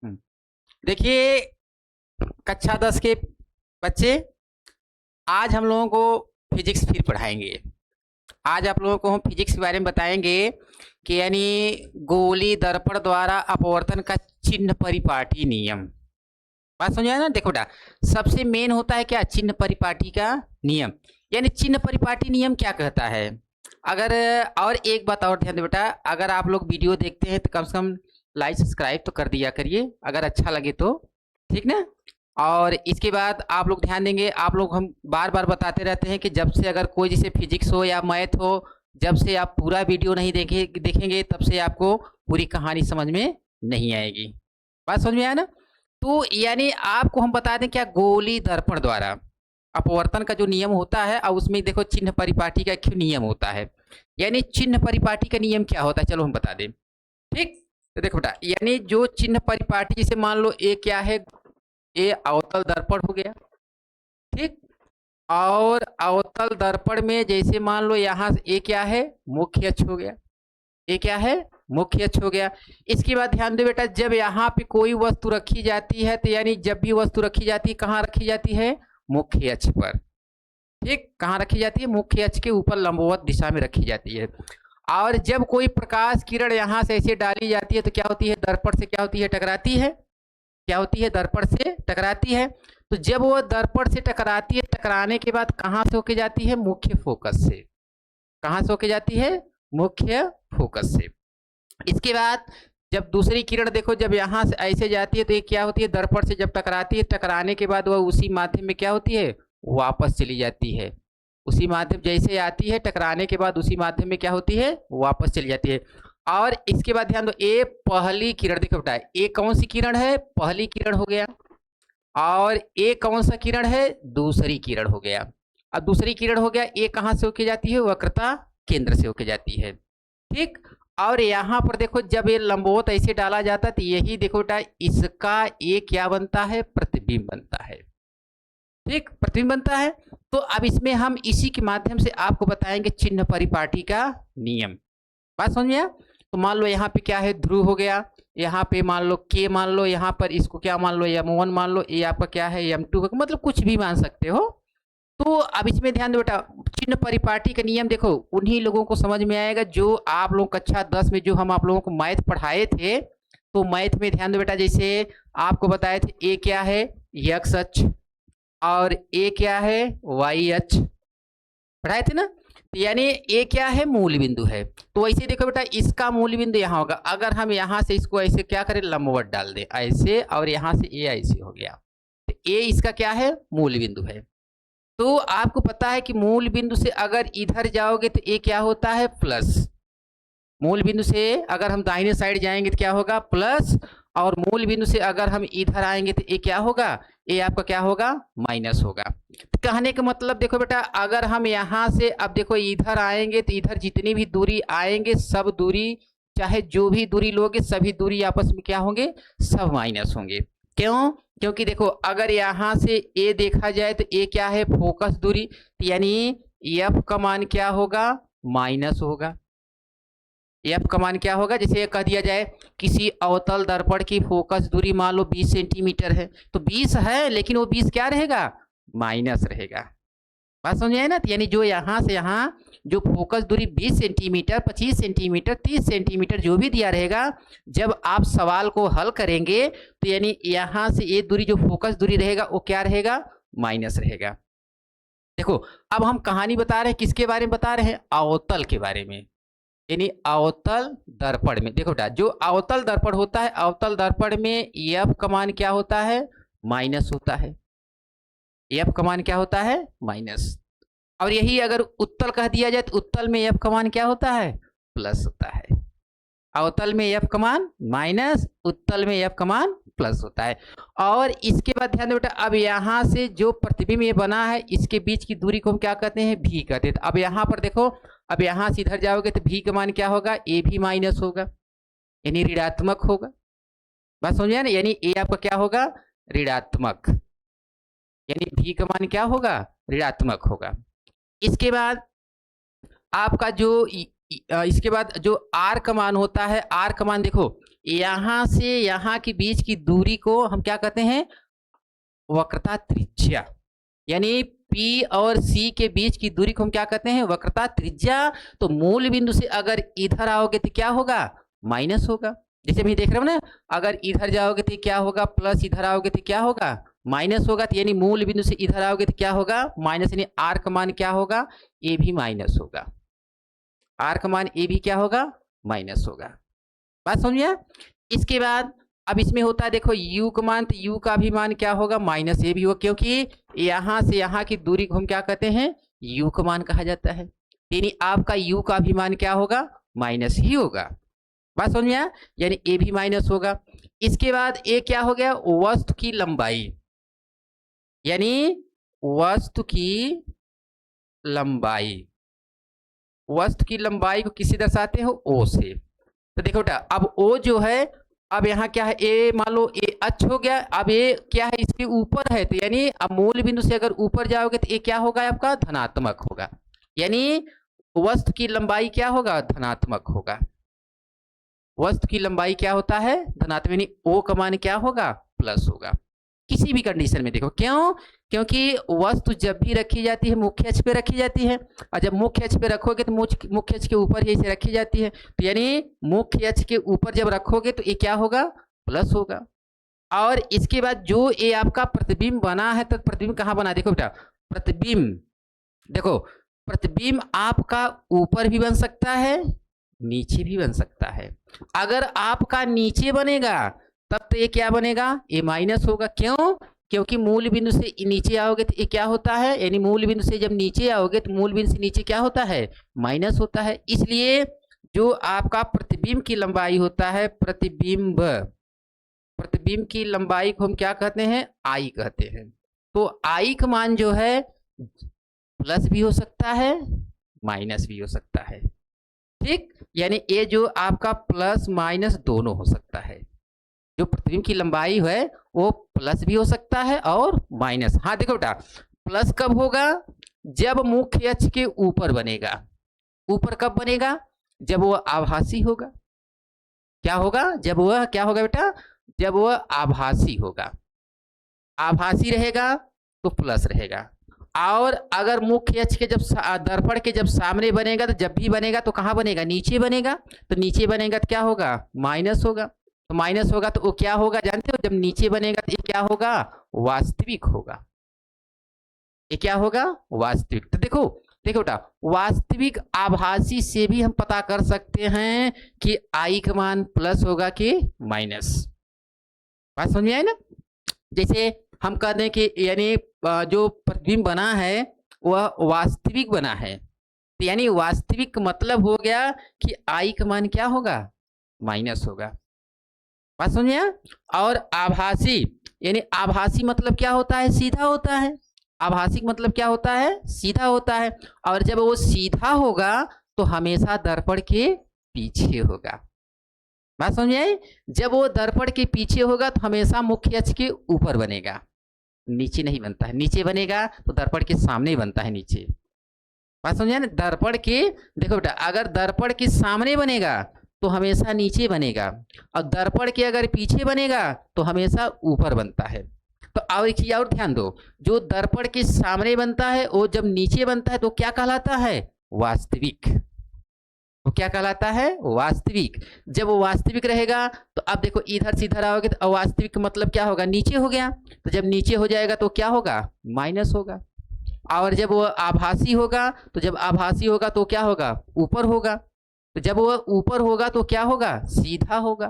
हम्म, देखिए कक्षा 10 के बच्चे, आज हम लोगों को फिजिक्स फिर पढ़ाएंगे। आज आप लोगों को हम फिजिक्स के बारे में बताएंगे कि यानी गोली दर्पण द्वारा अपवर्तन का चिन्ह परिपाटी नियम। बात समझ आया ना? देखो बेटा, सबसे मेन होता है क्या? चिन्ह परिपाटी का नियम। यानी चिन्ह परिपाटी नियम क्या कहता है? अगर और एक बात और ध्यान दे बेटा, अगर आप लोग वीडियो देखते हैं तो कम से कम लाइक सब्सक्राइब तो कर दिया करिए, अगर अच्छा लगे तो। ठीक ना? और इसके बाद आप लोग ध्यान देंगे, आप लोग हम बार बार बताते रहते हैं कि जब से अगर कोई जैसे फिजिक्स हो या मैथ हो, जब से आप पूरा वीडियो नहीं देखेंगे तब से आपको पूरी कहानी समझ में नहीं आएगी। बात समझ में आया ना? तो यानी आपको हम बता दें क्या, गोली दर्पण द्वारा अपवर्तन का जो नियम होता है, और उसमें देखो चिन्ह परिपाटी का क्यों नियम होता है। यानी चिन्ह परिपाटी का नियम क्या होता है, चलो हम बता दें। ठीक, तो देखो बेटा, यानी जो चिन्ह परिपाटी से मान लो ए क्या है, ए अवतल दर्पण हो गया। ठीक, और अवतल दर्पण में जैसे मान लो यहाँ से ए क्या है, मुख्य अक्ष हो गया। ए क्या है, मुख्य अक्ष हो गया। इसके बाद ध्यान दो बेटा, जब यहाँ पे कोई वस्तु रखी जाती है तो यानी जब भी वस्तु रखी जाती है कहाँ रखी जाती है, मुख्य अक्ष पर। ठीक, कहाँ रखी जाती है, मुख्य अक्ष के ऊपर लंबवत दिशा में रखी जाती है। और जब कोई प्रकाश किरण यहाँ से ऐसे डाली जाती है तो क्या होती है, दर्पण से क्या होती है, टकराती है। क्या होती है, दर्पण से टकराती है। तो जब वो दर्पण से टकराती है, टकराने के बाद कहाँ से होके जाती है, मुख्य फोकस से। कहाँ से होके जाती है, मुख्य फोकस से। इसके बाद जब दूसरी किरण देखो, जब यहाँ से ऐसे जाती है तो ये क्या होती है, दर्पण से जब टकराती है, टकराने के बाद वह उसी माध्यम में क्या होती है, वापस चली जाती है। उसी माध्यम जैसे आती है, टकराने के बाद उसी माध्यम में क्या होती है, वापस चली जाती है। और इसके बाद ध्यान दो, ए पहली किरण, देखो बेटा ए कौन सी किरण है, पहली किरण हो गया। और ए कौन सा किरण है, दूसरी किरण हो गया। अब दूसरी किरण हो गया, ए कहाँ से होके जाती है, वक्रता केंद्र से होके जाती है। ठीक, और यहाँ पर देखो जब ये लंबवत ऐसे डाला जाता है तो यही देखो बेटा, इसका ये क्या बनता है, प्रतिबिंब बनता है। ठीक, प्रतिबिंब बनता है। तो अब इसमें हम इसी के माध्यम से आपको बताएंगे चिन्ह परिपाटी का नियम। बात समझिए। तो मान लो यहाँ पे क्या है, ध्रुव हो गया। यहाँ पे मान लो के, मान लो यहाँ पर इसको क्या मान लो, M1 मान लो, ये आपका क्या है, M2, मतलब कुछ भी मान सकते हो। तो अब इसमें ध्यान दो बेटा, चिन्ह परिपाटी का नियम देखो उन्हीं लोगों को समझ में आएगा जो आप लोग कक्षा 10 में जो हम आप लोगों को मैथ पढ़ाए थे। तो मैथ में ध्यान दो बेटा, जैसे आपको बताए थे ए क्या है, एक्स अक्ष, और ए क्या है, वाई अक्ष, पढ़ाए थे ना। तो यानी ए क्या है, मूल बिंदु है। तो वैसे देखो बेटा, इसका मूल बिंदु यहाँ होगा। अगर हम यहाँ से इसको ऐसे क्या करें, लंबवत डाल दें ऐसे, और यहाँ से ए ऐसे हो गया, तो ए इसका क्या है, मूल बिंदु है। तो आपको पता है कि मूल बिंदु से अगर इधर जाओगे तो ये क्या होता है, प्लस। मूल बिंदु से अगर हम दाहिने साइड जाएंगे तो क्या होगा, प्लस। और मूल बिंदु से अगर हम इधर आएंगे तो ये क्या होगा, ये आपका क्या होगा, माइनस होगा। तो कहने का मतलब देखो बेटा, अगर हम यहाँ से अब देखो इधर आएंगे तो इधर जितनी भी दूरी आएंगे सब दूरी, चाहे जो भी दूरी लोगे सभी दूरी आपस में क्या होंगे, सब माइनस होंगे। क्यों? क्योंकि देखो अगर यहाँ से ए देखा जाए तो ए क्या है, फोकस दूरी, तो यानी एफ का मान क्या होगा, माइनस होगा। एफ का मान क्या होगा, जैसे कह दिया जाए किसी अवतल दर्पण की फोकस दूरी मान लो 20 सेंटीमीटर है, तो 20 है लेकिन वो 20 क्या रहेगा, माइनस रहेगा। बात समझ आए ना? यानी जो यहाँ से यहाँ जो फोकस दूरी 20 सेंटीमीटर, 25 सेंटीमीटर, 30 सेंटीमीटर जो भी दिया रहेगा, जब आप सवाल को हल करेंगे तो यानी यहाँ से ये दूरी जो फोकस दूरी रहेगा वो क्या रहेगा, माइनस रहेगा। देखो अब हम कहानी बता रहे हैं, किसके बारे में बता रहे हैं, अवतल के बारे में। यानी अवतल दर्पण में देखो बेटा, जो अवतल दर्पण होता है, अवतल दर्पण में एफ का मान क्या होता है, माइनस होता है। एफ का मान क्या होता है, माइनस। और यही अगर उत्तल कह दिया जाए तो उत्तल में एफ का मान क्या होता है, प्लस होता है। अवतल में एफ का मान माइनस, उत्तल में एफ का मान प्लस होता है। और इसके बाद ध्यान दो बेटा, अब यहाँ से जो प्रतिबिंब ये बना है इसके बीच की दूरी को हम क्या कहते हैं, भी कहते हैं। तो अब यहाँ पर देखो, अब यहाँ से इधर जाओगे तो भी का मान क्या होगा, ए भी माइनस होगा, यानी ऋणात्मक होगा। बात समझिए ना? यानी ए आपका क्या होगा, ऋणात्मक, यानी भी का मान क्या होगा, ऋणात्मक होगा। इसके बाद आपका जो इसके बाद जो आर का मान होता है, आर का मान देखो यहाँ से यहाँ के बीच की दूरी को हम क्या कहते हैं, वक्रता त्रिज्या। यानी P और C के बीच की दूरी को हम क्या कहते हैं, वक्रता त्रिज्या। तो मूल बिंदु से अगर इधर आओगे तो क्या होगा, माइनस होगा। जैसे भी देख रहे हो ना, अगर इधर जाओगे तो क्या होगा प्लस, इधर आओगे तो क्या होगा माइनस होगा। तो यानी मूल बिंदु से इधर आओगे तो क्या होगा माइनस, यानी आर का मान क्या होगा, ए भी माइनस होगा। आर का मान ए भी क्या होगा, माइनस होगा। बात समझिए। इसके बाद अब इसमें होता है देखो u का मान, तो u का भी मान क्या होगा, माइनस ए भी होगा, क्योंकि यहाँ से यहाँ की दूरी को हम क्या कहते हैं, u का मान कहा जाता है। यानी आपका u का भी मान क्या होगा, माइनस ही होगा। बात समझिए, यानी ए भी माइनस होगा। इसके बाद ए क्या हो गया, वस्तु की लंबाई, यानी वस्तु की लंबाई, वस्तु की लंबाई को किससे दर्शाते हो, ओ से। तो देखो बेटा, अब ओ जो है, अब यहाँ क्या है, ए मान लो ए अक्ष हो गया, अब ये क्या है, इसके ऊपर है। तो यानी अब मूल बिंदु से अगर ऊपर जाओगे तो ये क्या होगा आपका, धनात्मक होगा। यानी वस्तु की लंबाई क्या होगा, धनात्मक होगा। वस्तु की लंबाई क्या होता है, धनात्मक, यानी ओ का मान क्या होगा, प्लस होगा किसी भी कंडीशन में। देखो क्यों, क्योंकि वस्तु जब भी रखी जाती है मुख्य अक्ष पे रखी जाती है, और जब मुख्य अक्ष पे रखोगे तो मुख्य अक्ष के ऊपर ही इसे रखी जाती है। तो यानी मुख्य अक्ष के ऊपर जब रखोगे तो ये क्या होगा, प्लस होगा। और इसके बाद जो ये आपका प्रतिबिंब बना है, तो प्रतिबिंब कहाँ बना, देखो बेटा प्रतिबिंब, देखो प्रतिबिंब आपका ऊपर भी बन सकता है, नीचे भी बन सकता है। अगर आपका नीचे बनेगा तब तो ये क्या बनेगा, ए माइनस होगा। क्यों, क्योंकि मूल बिंदु से नीचे आओगे तो ये क्या होता है, यानी मूल बिंदु से जब नीचे आओगे तो मूल बिंदु से नीचे क्या होता है, माइनस होता है। इसलिए जो आपका प्रतिबिंब की लंबाई होता है, प्रतिबिंब की लंबाई को हम क्या कहते हैं, आई कहते हैं। तो आई का मान जो है प्लस भी हो सकता है, माइनस भी हो सकता है। ठीक, यानी ये जो आपका प्लस माइनस दोनों हो सकता है। जो प्रतिबिंब की लंबाई है वो प्लस भी हो सकता है और माइनस। हाँ देखो बेटा, प्लस कब होगा, जब मुख्य अक्ष के ऊपर बनेगा। ऊपर कब बनेगा, जब वो आभासी होगा। क्या होगा, जब वह क्या होगा बेटा, जब वह आभासी होगा। आभासी रहेगा तो प्लस रहेगा। और अगर मुख्य अक्ष के जब दर्पण के जब सामने बनेगा, तो जब भी बनेगा तो कहाँ बनेगा, नीचे बनेगा। तो नीचे बनेगा तो क्या होगा, माइनस होगा। तो माइनस होगा तो वो क्या होगा जानते हो, जब नीचे बनेगा तो ये क्या होगा, वास्तविक होगा। ये क्या होगा, वास्तविक। तो देखो देखो बेटा, वास्तविक आभासी से भी हम पता कर सकते हैं कि आई का मान प्लस होगा कि माइनस। बात समझ में आई ना। जैसे हम कह दें कि यानी जो प्रतिबिंब बना है वह वास्तविक बना है, तो यानी वास्तविक मतलब हो गया कि आई का मान क्या होगा, माइनस होगा। बात समझिए। और आभासी, यानी आभासी मतलब क्या होता है, सीधा होता है। आभासी मतलब क्या होता है, सीधा होता है। और जब वो सीधा होगा तो हमेशा दर्पण के पीछे होगा। बात समझिए। जब वो दर्पण के पीछे होगा तो हमेशा मुख्य अक्ष के ऊपर बनेगा, नीचे नहीं बनता है। नीचे बनेगा तो दर्पण के सामने बनता है, नीचे। बात समझिए ना। दर्पण के, देखो बेटा, अगर दर्पण के सामने बनेगा तो हमेशा नीचे बनेगा, और दर्पण के अगर पीछे बनेगा तो हमेशा ऊपर बनता है। तो और एक चीज और ध्यान दो, जो दर्पण के सामने बनता है वो जब नीचे बनता है तो क्या कहलाता है, वास्तविक। वो क्या कहलाता है, वास्तविक। जब वो वास्तविक रहेगा तो अब देखो इधर से इधर आओगे तो अवास्तविक मतलब क्या होगा, नीचे हो गया। तो जब नीचे हो जाएगा तो क्या होगा, माइनस होगा। और जब वो आभासी होगा, तो जब आभासी होगा तो क्या होगा, ऊपर होगा। तो जब वो ऊपर होगा तो क्या होगा, सीधा होगा।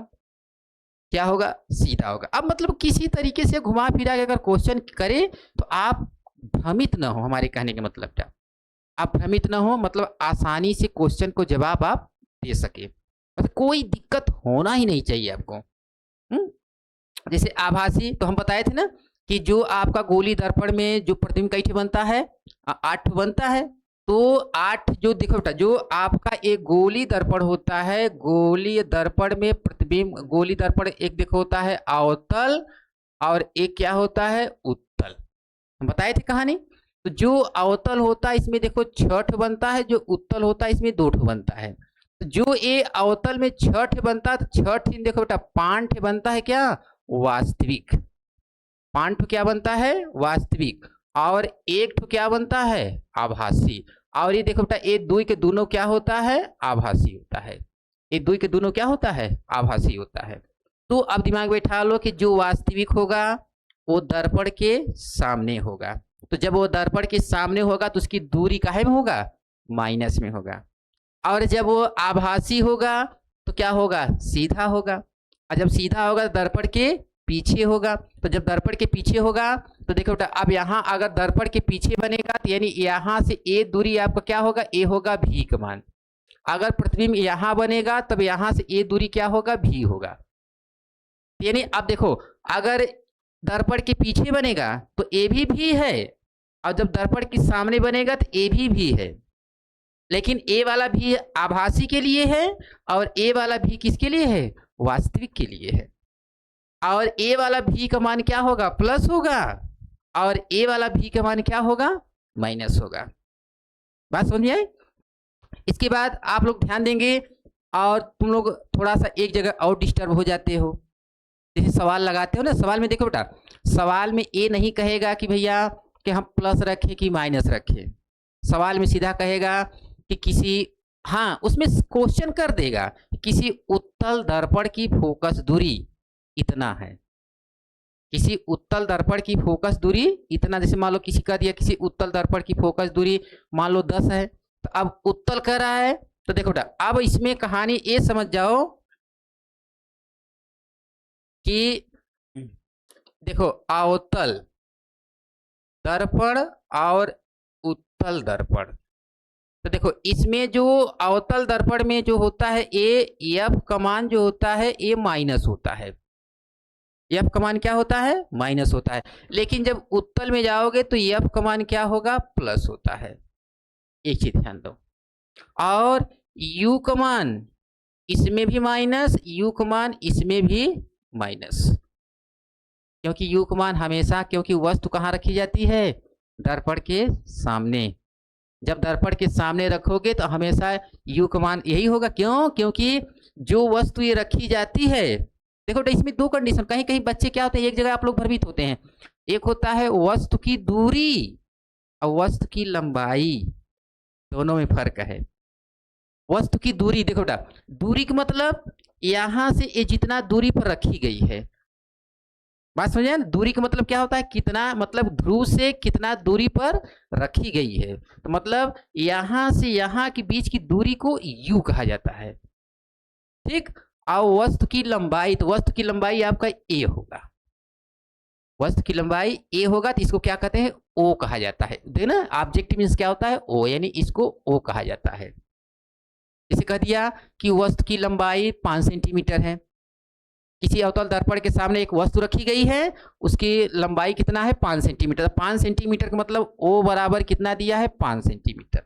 क्या होगा, सीधा होगा। अब मतलब किसी तरीके से घुमा फिरा के अगर क्वेश्चन करे तो आप भ्रमित न हो। हमारे कहने का मतलब क्या, आप भ्रमित न हो, मतलब आसानी से क्वेश्चन को जवाब आप दे सके, मतलब कोई दिक्कत होना ही नहीं चाहिए आपको। जैसे आभासी तो हम बताए थे ना कि जो आपका गोली दर्पण में जो प्रतिबिंब कई बनता है, 8 बनता है। तो 8 जो देखो बेटा, जो आपका एक गोली दर्पण होता है, गोली दर्पण में प्रतिबिंब, गोली दर्पण एक देखो होता है अवतल और एक क्या होता है, उत्तल। हम बताए थे कहानी। तो जो अवतल होता है इसमें देखो 6 बनता है, जो उत्तल होता है इसमें 2 बनता है। जो ये अवतल में 6 ठे बनता है, तो 6 ठे देखो बेटा 5 ठे बनता है क्या, वास्तविक। 5 ठो क्या बनता है, वास्तविक। और 1 ठो क्या बनता है, आभासी। और ये देखो बेटा ये दुई के दोनों क्या होता है, आभासी होता है। ये दुई के दोनों क्या होता है, आभासी होता है। तो अब दिमाग बैठा लो कि जो वास्तविक होगा वो दर्पण के सामने होगा। तो जब वो दर्पण के सामने होगा तो उसकी दूरी काहे में होगा, माइनस में होगा। और जब वो आभासी होगा तो क्या होगा, सीधा होगा। और जब सीधा होगा तो दर्पण के पीछे होगा। तो जब दर्पण के पीछे होगा तो देखो बेटा अब यहाँ अगर दर्पण के पीछे बनेगा तो यानी यहाँ से ए दूरी आपका क्या होगा, ए होगा भी का मान। अगर प्रतिबिंब यहाँ बनेगा तब यहाँ से ए दूरी क्या होगा, भी होगा। यानी अब देखो अगर दर्पण के पीछे बनेगा तो ए भी है, और जब दर्पण के सामने बनेगा तो ए भी है। लेकिन ए वाला भी आभासी के लिए है और ए वाला भी किसके लिए है, वास्तविक के लिए है। और ए वाला भी का मान क्या होगा, प्लस होगा। और ए वाला भी का मान क्या होगा, माइनस होगा। बात समझिए। इसके बाद आप लोग ध्यान देंगे और तुम लोग थोड़ा सा एक जगह और डिस्टर्ब हो जाते हो। जैसे सवाल लगाते हो ना, सवाल में देखो बेटा सवाल में ए नहीं कहेगा कि भैया कि हम प्लस रखें कि माइनस रखें। सवाल में सीधा कहेगा कि किसी, हाँ उसमें क्वेश्चन कर देगा किसी उत्तल दर्पण की फोकस दूरी इतना है। किसी उत्तल दर्पण की फोकस दूरी इतना, जैसे मान लो किसी का दिया किसी उत्तल दर्पण की फोकस दूरी मान लो 10 है, तो अब उत्तल कर रहा है। तो देखो बेटा अब इसमें कहानी ये समझ जाओ कि देखो अवतल दर्पण और उत्तल दर्पण। तो देखो इसमें जो अवतल दर्पण में जो होता है ए एफ का मान जो होता है ए माइनस होता है। एफ का मान क्या होता है, माइनस होता है। लेकिन जब उत्तल में जाओगे तो एफ का मान क्या होगा, प्लस होता है। एक चीज ध्यान दो। और यू का मान इसमें भी माइनस, यू का मान इसमें भी माइनस। क्योंकि यू का मान हमेशा, क्योंकि वस्तु कहाँ रखी जाती है, दर्पण के सामने। जब दर्पण के सामने रखोगे तो हमेशा यू का मान यही होगा। क्यों, क्योंकि जो वस्तु ये रखी जाती है, देखो इसमें दो कंडीशन, कहीं कहीं बच्चे क्या होते हैं एक जगह आप लोग भ्रमित होते हैं। एक होता है वस्तु की दूरी और वस्तु की लंबाई, दोनों में फर्क है। वस्तु की दूरी देखो बेटा, दूरी का मतलब यहां से ये जितना दूरी पर रखी गई है। बात समझे ना, दूरी का मतलब क्या होता है, कितना, मतलब ध्रुव से कितना दूरी पर रखी गई है। तो मतलब यहां से यहां के बीच की दूरी को यू कहा जाता है। ठीक। और वस्तु की लंबाई, तो वस्तु की लंबाई आपका ए होगा। वस्तु की लंबाई ए होगा तो इसको क्या कहते हैं, ओ कहा जाता है। देखना ऑब्जेक्ट मीन्स क्या होता है, ओ, यानी इसको ओ कहा जाता है। इसे कह दिया कि वस्तु की लंबाई 5 सेंटीमीटर है। किसी अवतल दर्पण के सामने एक वस्तु रखी गई है, उसकी लंबाई कितना है, 5 सेंटीमीटर। 5 सेंटीमीटर का मतलब ओ बराबर कितना दिया है, 5 सेंटीमीटर।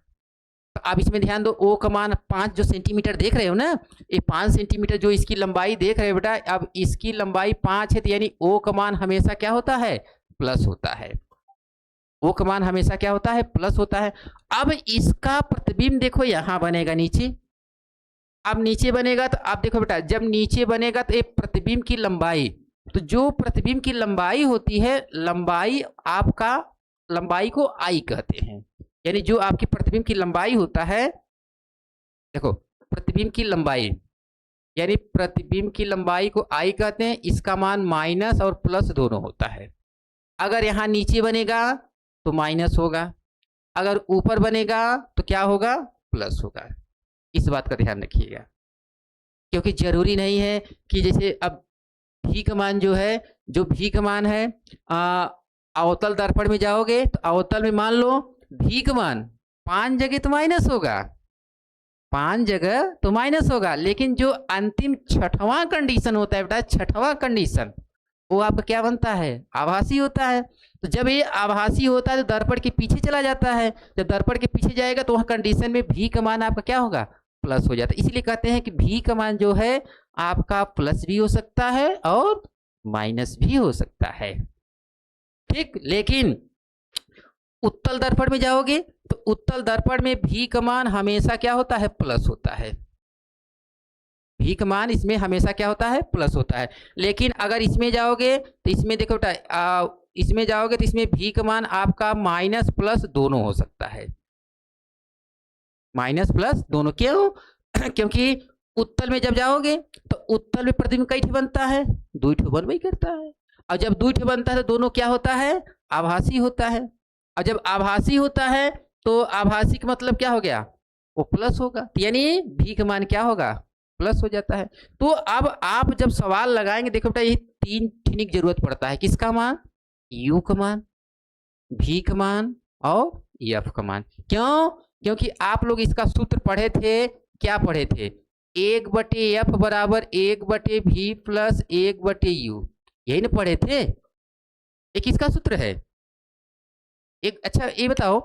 तो आप इसमें ध्यान दो, ओ का मान 5 जो सेंटीमीटर देख रहे हो ना, ये 5 सेंटीमीटर जो इसकी लंबाई देख रहे हो बेटा, अब इसकी लंबाई 5 है तो यानी ओ का मान हमेशा क्या होता है, प्लस होता है। ओ का मान हमेशा क्या होता है, प्लस होता है। अब इसका प्रतिबिंब देखो यहां बनेगा नीचे। अब नीचे बनेगा तो आप देखो बेटा, जब नीचे बनेगा तो एक प्रतिबिंब की लंबाई, तो जो प्रतिबिंब की लंबाई होती है, लंबाई आपका, लंबाई को आई कहते हैं। यानी जो आपकी प्रतिबिंब की लंबाई होता है, देखो प्रतिबिंब की लंबाई, यानी प्रतिबिंब की लंबाई को आई कहते हैं। इसका मान माइनस और प्लस दोनों होता है। अगर यहाँ नीचे बनेगा तो माइनस होगा, अगर ऊपर बनेगा तो क्या होगा, प्लस होगा। इस बात का ध्यान रखिएगा, क्योंकि जरूरी नहीं है कि जैसे अब भी का मान जो है, जो भी का मान है, अवतल दर्पण में जाओगे तो अवतल में मान लो भी का मान 5 जगह तो माइनस होगा, 5 जगह तो माइनस होगा। लेकिन जो अंतिम छठवां कंडीशन होता है बेटा, छठवां कंडीशन, वो आपका क्या बनता है, आभासी होता है। तो जब ये आभासी होता है तो दर्पण के पीछे चला जाता है। जब दर्पण के पीछे जाएगा तो वह कंडीशन में भी का मान आपका क्या होगा, प्लस हो जाता है। इसलिए कहते हैं कि भी का मान जो है आपका प्लस भी हो सकता है और माइनस भी हो सकता है। ठीक। लेकिन उत्तल दर्पण में जाओगे तो उत्तल दर्पण में भी का मान हमेशा क्या होता है, प्लस होता है। भी का मान इसमें हमेशा क्या होता है, प्लस होता है। लेकिन अगर इसमें जाओगे तो इसमें देखो बेटा, इसमें जाओगे तो इसमें भी का मान आपका माइनस प्लस दोनों हो सकता है, माइनस प्लस दोनों। क्यों? क्योंकि उत्तल में जब जाओगे तो उत्तल में प्रतिबिंब कई ठे बनता है, 2 ठे बनबे करता है। और जब 2 ठे बनता है तो दोनों क्या होता है, आभासी होता है। और जब आभासी होता है तो आभासी का मतलब क्या हो गया, वो प्लस होगा, तो यानी भी का मान क्या होगा, प्लस हो जाता है। तो अब आप जब सवाल लगाएंगे, देखो बेटा ये 3 ठिनी की जरूरत पड़ता है, किसका मान, यू का मान, भी का मान और एफ का मान। क्यों? क्योंकि आप लोग इसका सूत्र पढ़े थे, क्या पढ़े थे, 1/f बराबर 1/v प्लस 1/u, यही ना पढ़े थे। ये किसका सूत्र है, एक, अच्छा ये बताओ,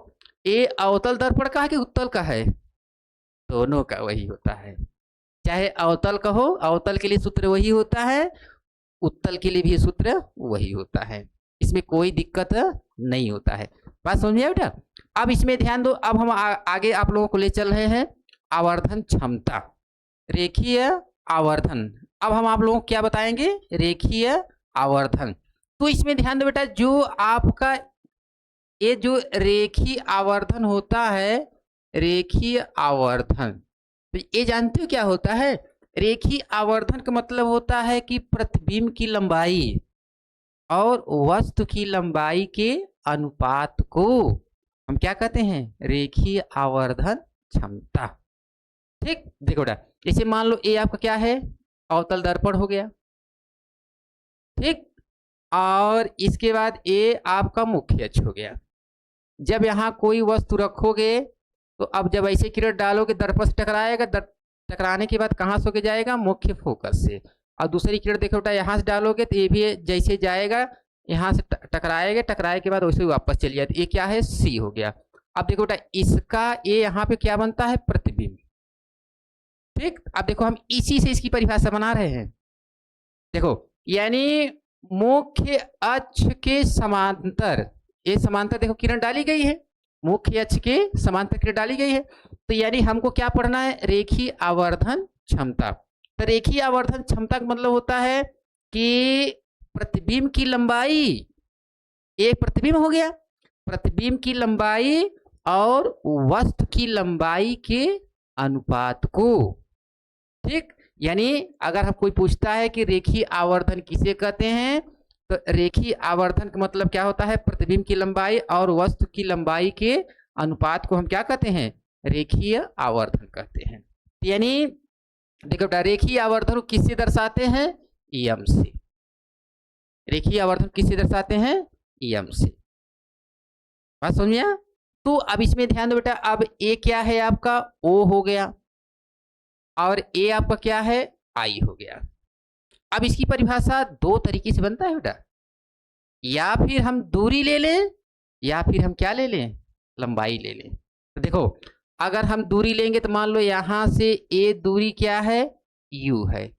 ये अवतल दर्पण का है कि उत्तल का है, दोनों का वही होता है। चाहे अवतल का हो, अवतल के लिए सूत्र वही होता है, उत्तल के लिए भी सूत्र वही होता है, इसमें कोई दिक्कत नहीं होता है। बात समझ में आया बेटा? अब इसमें ध्यान दो, अब हम आगे आप लोगों को ले चल रहे हैं आवर्धन क्षमता, रेखीय आवर्धन। अब हम आप लोगों को क्या बताएंगे, रेखीय आवर्धन। तो इसमें ध्यान दो बेटा, जो आपका ये जो रेखीय आवर्धन होता है, रेखीय आवर्धन, तो ये जानते हो क्या होता है, रेखीय आवर्धन का मतलब होता है कि प्रतिबिंब की लंबाई और वस्तु की लंबाई के अनुपात को हम क्या कहते हैं, रेखीय आवर्धन क्षमता। ठीक, देखो बेटा, जैसे मान लो ये आपका क्या है, अवतल दर्पण हो गया, ठीक, और इसके बाद ये आपका मुख्य अक्ष हो गया। जब यहाँ कोई वस्तु रखोगे तो अब जब ऐसे किरण डालोगे दर्पण से टकराएगा, टकराने के बाद कहाँ से होके जाएगा, मुख्य फोकस से। और दूसरी किरण देखो बेटा, यहाँ से डालोगे तो ये भी जैसे जाएगा, यहाँ से टकराएगा, टकराए के बाद वैसे ही वापस चली जाती, ये क्या है, सी हो गया। अब देखो बेटा, इसका ये यहाँ पे क्या बनता है, प्रतिबिंब। ठीक, अब देखो हम इसी से इसकी परिभाषा बना रहे हैं। देखो, यानी मुख्य अक्ष के समांतर, ये समांतर देखो किरण डाली गई है, मुख्य अक्ष के समांतर किरण डाली गई है, तो यानी हमको क्या पढ़ना है, रेखीय आवर्धन क्षमता। तो रेखीय आवर्धन क्षमता का मतलब होता है कि प्रतिबिंब की लंबाई, एक प्रतिबिंब हो गया, प्रतिबिंब की लंबाई और वस्तु की लंबाई के अनुपात को। ठीक, यानी अगर हम कोई पूछता है कि रेखीय आवर्धन किसे कहते हैं, तो रेखीय आवर्धन का मतलब क्या होता है, प्रतिबिंब की लंबाई और वस्तु की लंबाई के अनुपात को हम क्या कहते हैं, रेखीय आवर्धन कहते हैं। यानी देखो बेटा, रेखीय आवर्धन किससे दर्शाते हैं, एम से। रेखीय आवर्धन किससे दर्शाते हैं, एम से। बात समझिए? तो अब इसमें ध्यान दो बेटा, अब ए क्या है आपका, ओ हो गया, और ए आपका क्या है, आई हो गया। अब इसकी परिभाषा 2 तरीके से बनता है बेटा, या फिर हम दूरी ले लें या फिर हम क्या ले लें, लंबाई ले लें। तो देखो, अगर हम दूरी लेंगे तो मान लो यहाँ से ए दूरी क्या है, यू है,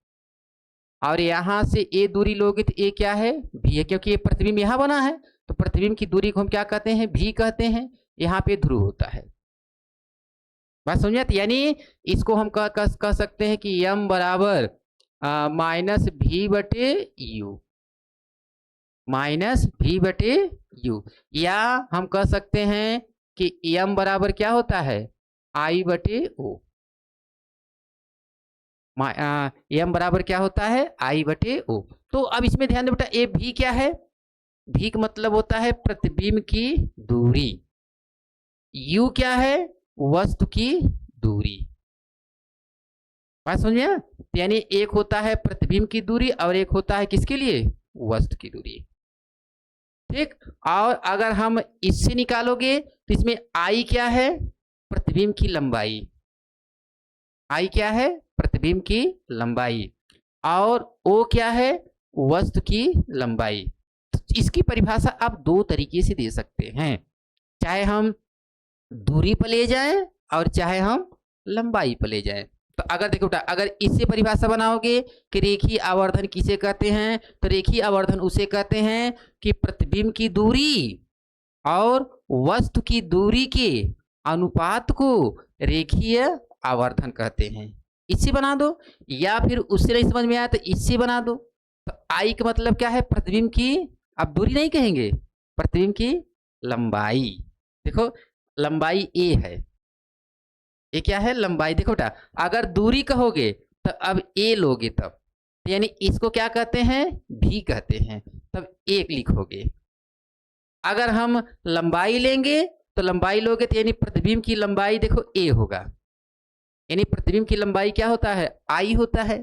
और यहाँ से ए दूरी लोगे तो ए क्या है, भी है, क्योंकि ये प्रतिबिंब यहाँ बना है, तो प्रतिबिंब की दूरी को हम क्या कहते हैं, भी कहते हैं। यहाँ पे ध्रुव होता है। बात समझे? यानी इसको हम कह सकते हैं कि m बराबर माइनस भी बटे यू, माइनस भी बटे यू, या हम कह सकते हैं कि m बराबर क्या होता है, आई बटे ओ। m बराबर क्या होता है, आई बटे ओ। तो अब इसमें ध्यान दो बेटा, ए भी क्या है, भी का मतलब होता है प्रतिबिंब की दूरी, यू क्या है, वस्तु की दूरी। बात समझिए? यानी एक होता है प्रतिबिंब की दूरी और एक होता है किसके लिए, वस्तु की दूरी। ठीक, और अगर हम इससे निकालोगे तो इसमें आई क्या है, प्रतिबिंब की लंबाई, आई क्या है, प्रतिबिंब की लंबाई, और ओ क्या है, वस्तु की लंबाई। तो इसकी परिभाषा आप 2 तरीके से दे सकते हैं, चाहे हम दूरी पर ले जाएं और चाहे हम लंबाई पर ले जाएं। तो अगर देखो बेटा, अगर इससे परिभाषा बनाओगे कि रेखीय आवर्धन किसे कहते हैं, तो रेखीय आवर्धन उसे कहते हैं कि प्रतिबिंब की दूरी और वस्तु की दूरी के अनुपात को रेखीय आवर्धन कहते हैं। इससे बना दो, या फिर उससे नहीं समझ में आया तो इससे बना दो। तो आई का मतलब क्या है, प्रतिबिंब की, अब दूरी नहीं कहेंगे, प्रतिबिंब की लंबाई। देखो लंबाई ए है, ये क्या है, लंबाई। देखो बेटा, अगर दूरी कहोगे तो अब ए लोगे तब, तो यानी इसको क्या कहते हैं, भी कहते हैं, तब एक लिखोगे। अगर हम लंबाई लेंगे तो लंबाई लोगे तो यानी प्रतिबिंब की लंबाई देखो ए होगा, यानी प्रतिबिंब की लंबाई क्या होता है, आई होता है।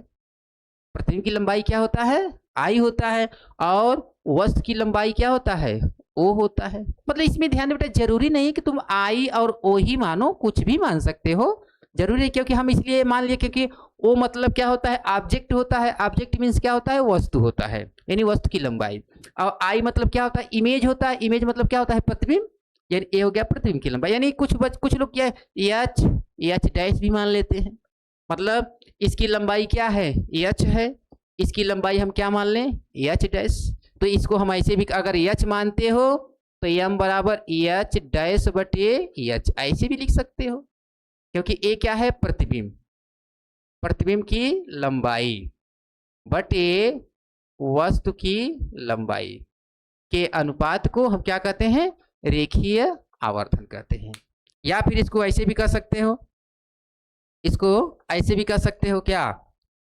प्रतिबिंब की लंबाई क्या होता है, आई होता है। और वस्तु की लंबाई क्या होता है, ओ होता है। मतलब इसमें ध्यान बेटा, जरूरी नहीं है कि तुम आई और ओ ही मानो, कुछ भी मान सकते हो, जरूरी है। क्योंकि हम इसलिए मान लिए क्योंकि ओ मतलब क्या होता है, ऑब्जेक्ट होता है। ऑब्जेक्ट मीन्स क्या होता है, वस्तु होता है, यानी वस्तु की लंबाई। और आई मतलब क्या होता है, इमेज होता है। इमेज मतलब क्या होता है, प्रतिबिंब, यानी ए हो गया प्रतिबिंब की लंबाई। यानी कुछ लोग क्या है, एच डैश भी मान लेते हैं। मतलब इसकी लंबाई क्या है, एच है, इसकी लंबाई हम क्या मान लें, एच डैश। तो इसको हम ऐसे भी अगर एच मानते हो तो एम बराबर एच डैश बटे एच, ऐसे भी लिख सकते हो। क्योंकि ए क्या है, प्रतिबिंब, प्रतिबिंब की लंबाई बटे वस्तु की लंबाई के अनुपात को हम क्या कहते हैं, रेखीय आवर्धन कहते हैं। या फिर इसको ऐसे भी कह सकते हो, इसको ऐसे भी कह सकते हो क्या,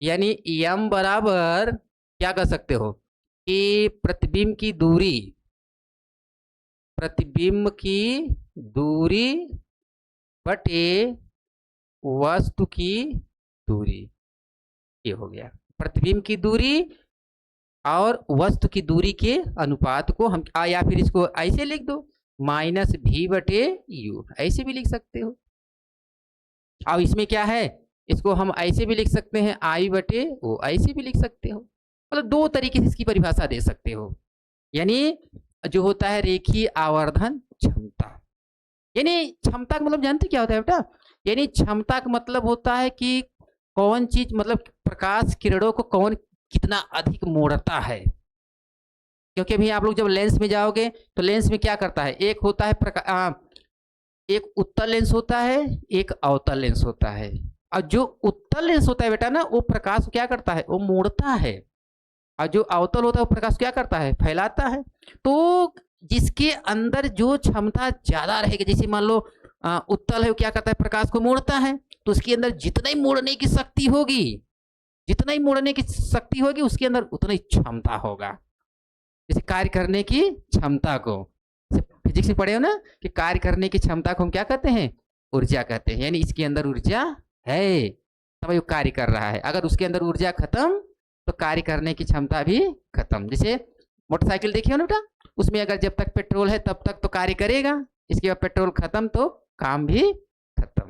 यानी यम बराबर क्या कह सकते हो कि प्रतिबिंब की दूरी, प्रतिबिंब की दूरी बटे वस्तु की दूरी, ये हो गया। प्रतिबिंब की दूरी और वस्तु की दूरी के अनुपात को हम या फिर इसको ऐसे लिख दो, माइनस भी बटे यू, ऐसे भी लिख सकते हो। अब इसमें क्या है, इसको हम ऐसे भी लिख सकते हैं, आई बटे ओ, ऐसे भी लिख सकते हो। मतलब दो तरीके से इसकी परिभाषा दे सकते हो। यानी जो होता है रेखीय आवर्धन क्षमता, यानी क्षमता का मतलब जानते क्या होता है बेटा, यानी क्षमता का मतलब होता है कि कौन चीज, मतलब प्रकाश किरणों को कौन कितना अधिक मोड़ता है। क्योंकि अभी आप लोग जब लेंस में जाओगे तो लेंस में क्या करता है, एक होता है एक उत्तल लेंस होता है, एक अवतल लेंस होता है। और जो उत्तल लेंस होता है बेटा ना, वो प्रकाश क्या करता है, वो मोड़ता है। और जो अवतल होता है वो प्रकाश क्या करता है, फैलाता है। तो जिसके अंदर जो क्षमता ज्यादा रहेगी, जैसे मान लो उत्तल है, वो क्या करता है, प्रकाश को मोड़ता है। तो उसके अंदर जितना ही मोड़ने की शक्ति होगी, जितना ही मोड़ने की शक्ति होगी उसके अंदर उतना ही क्षमता होगा। जैसे कार्य करने की क्षमता को फिजिक्स में पढ़े हो ना, कि कार्य करने की क्षमता को हम क्या कहते हैं, ऊर्जा कहते हैं। यानी इसके अंदर ऊर्जा है तब वो कार्य कर रहा है। अगर उसके अंदर ऊर्जा खत्म तो कार्य करने की क्षमता भी खत्म। जैसे मोटरसाइकिल देखिए ना बेटा, उसमें अगर जब तक पेट्रोल है तब तक तो कार्य करेगा, इसके बाद पेट्रोल खत्म तो काम भी खत्म,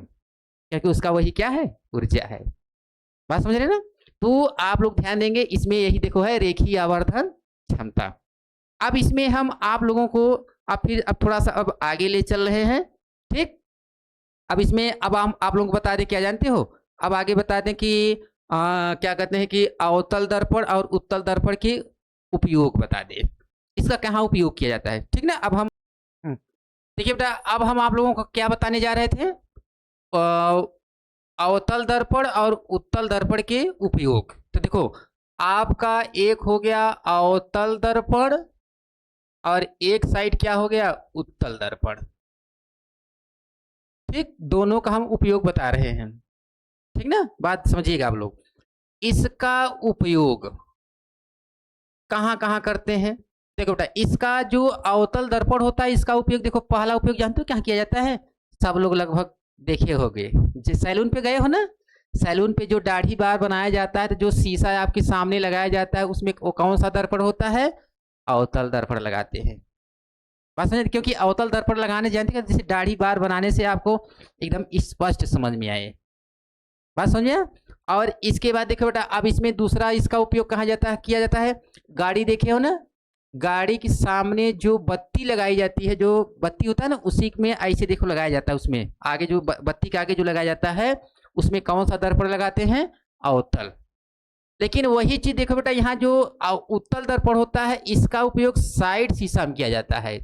क्योंकि उसका वही क्या है, ऊर्जा है। बात समझ रहे ना। तो आप लोग ध्यान देंगे, इसमें यही देखो है रेखीय आवर्धन क्षमता। अब इसमें हम आप लोगों को अब थोड़ा सा अब आगे ले चल रहे हैं, ठीक। अब इसमें अब हम आप लोगों को बता दें, क्या जानते हो, अब आगे बता दें कि क्या कहते हैं कि अवतल दर्पण और उत्तल दर्पण के उपयोग बता दें, इसका कहाँ उपयोग किया जाता है, ठीक ना। अब हम देखिए बेटा, अब हम आप लोगों को क्या बताने जा रहे थे, अवतल दर्पण और उत्तल दर्पण के उपयोग। तो देखो आपका एक हो गया अवतल दर्पण और एक साइड क्या हो गया, उत्तल दर्पण, ठीक। दोनों का हम उपयोग बता रहे हैं, ठीक ना। बात समझिएगा आप लोग, इसका उपयोग कहाँ कहाँ करते हैं। देखो बेटा, इसका जो अवतल दर्पण होता है, इसका उपयोग देखो, पहला उपयोग जानते हो क्या किया जाता है, सब लोग लगभग देखे होंगे, जो सैलून पे गए हो ना, सैलून पे जो दाढ़ी बार बनाया जाता है तो जो शीशा आपके सामने लगाया जाता है, उसमें वो कौन सा दर्पण होता है, अवतल दर्पण लगाते हैं। बात समझ, क्योंकि अवतल दर्पण लगाने जानते हैं, जैसे दाढ़ी बार बनाने से आपको एकदम स्पष्ट समझ में आए। बात समझिए। और इसके बाद देखो बेटा, अब इसमें दूसरा इसका उपयोग कहाँ जाता है, किया जाता है, गाड़ी देखे हो ना, गाड़ी के सामने जो बत्ती लगाई जाती है, जो बत्ती होता है ना, उसी में ऐसे देखो लगाया जाता है, उसमें आगे जो बत्ती के आगे जो लगाया जाता है, उसमें कौन सा दर्पण लगाते हैं, अवतल। लेकिन वही चीज देखो बेटा, यहाँ जो उत्तल दर्पण होता है, इसका उपयोग साइड शीशा में किया जाता है,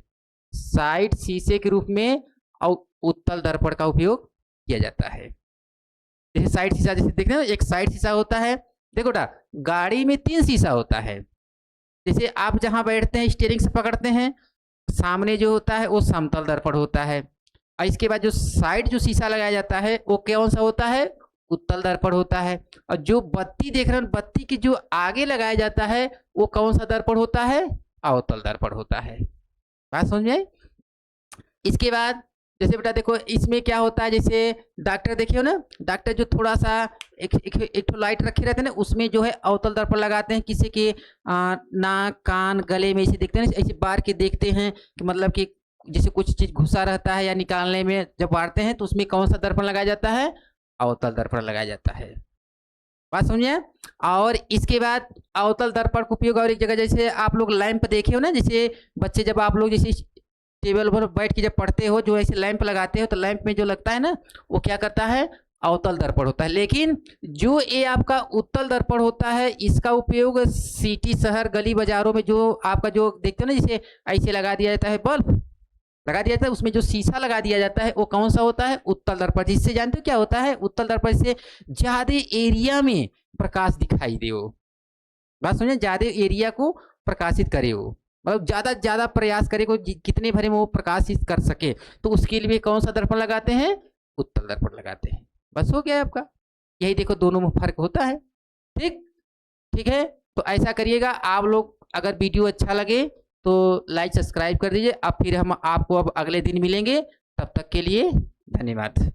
साइड शीशे के रूप में उत्तल दर्पण का उपयोग किया जाता है। जैसे साइड शीशा, जैसे देखते हैं ना, एक साइड शीशा होता है। देखो बेटा, गाड़ी में 3 शीशा होता है। जैसे आप जहाँ बैठते हैं स्टीयरिंग से पकड़ते हैं, सामने जो होता है वो समतल दर्पण होता है, और इसके बाद जो साइड जो शीशा लगाया जाता है वो कौन सा होता है, उत्तल दर्पण होता है। और जो बत्ती देख रहे हैं, बत्ती की जो आगे लगाया जाता है वो कौन सा दर्पण होता है, अवतल दर्पण होता है। बात समझ में आई? इसके बाद जैसे बेटा देखो, इसमें क्या होता है, जैसे डॉक्टर देखिए ना, डॉक्टर जो थोड़ा सा एक ठो लाइट रखे रहते हैं ना, उसमें जो है अवतल दर्पण लगाते हैं। किसी के नाक कान गले में ऐसे देखते हैं ना, ऐसे बार के देखते हैं कि मतलब कि जैसे कुछ चीज घुसा रहता है या निकालने में जब बारते हैं तो उसमें कौन सा दर्पण लगाया जाता है, अवतल दर्पण लगाया जाता है। बात समझिए। और इसके बाद अवतल दर्पण का उपयोग और एक जगह, जैसे आप लोग लैंप देखे हो ना, जैसे बच्चे जब आप लोग जैसे टेबल पर बैठ के जब पढ़ते हो, जो ऐसे लैंप लगाते हो, तो लैंप में जो लगता है ना, वो क्या करता है, अवतल दर्पण होता है। लेकिन जो ये आपका उत्तल दर्पण होता है, इसका उपयोग सिटी शहर गली बाजारों में जो आपका जो देखते हो ना, जैसे ऐसे लगा दिया जाता है, बल्ब लगा दिया जाता है, उसमें जो शीशा लगा दिया जाता है वो कौन सा होता है, उत्तल दर्पण। जिससे जानते हो क्या होता है, उत्तल दर्पण से ज्यादा एरिया में प्रकाश दिखाई दे वो। बात समझे, ज्यादा एरिया को प्रकाशित करे वो, मतलब ज्यादा ज्यादा प्रयास करे को कितने भरे में वो प्रकाशित कर सके, तो उसके लिए कौन सा दर्पण लगाते हैं, उत्तल दर्पण लगाते हैं। बस हो गया आपका, यही देखो दोनों में फर्क होता है। ठीक ठीक है, तो ऐसा करिएगा आप लोग। अगर वीडियो अच्छा लगे तो लाइक सब्सक्राइब कर दीजिए। अब फिर हम आपको अब अगले दिन मिलेंगे, तब तक के लिए धन्यवाद।